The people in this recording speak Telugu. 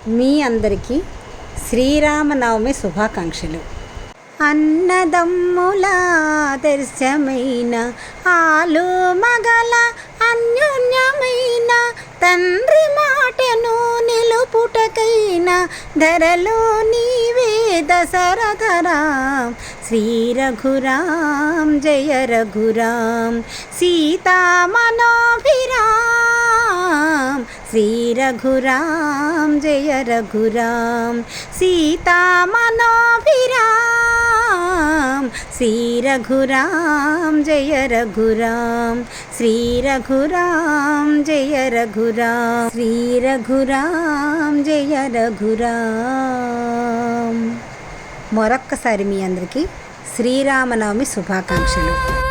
మీ అందరికీ శ్రీరామనవమి శుభాకాంక్షలు. అన్నదమ్ముల ఆదర్శమైన ఆలు మగల అన్యోన్యమైన తండ్రి మాటను నిలుపుటకైన ధరలో నీవే దశరథరాం. శ్రీ రఘురాం జయ రఘురాం సీతా మనోభిరాం. శ్రీ రఘురాం జయ రఘురాం సీతా మనోభిరాం. శ్రీ రఘురాం జయ రఘురాం శ్రీ రఘురాం జయ రఘురాం శ్రీ రఘురాం జయ రఘురాం. మరొక్కసారి మీ అందరికీ శ్రీరామనవమి శుభాకాంక్షలు.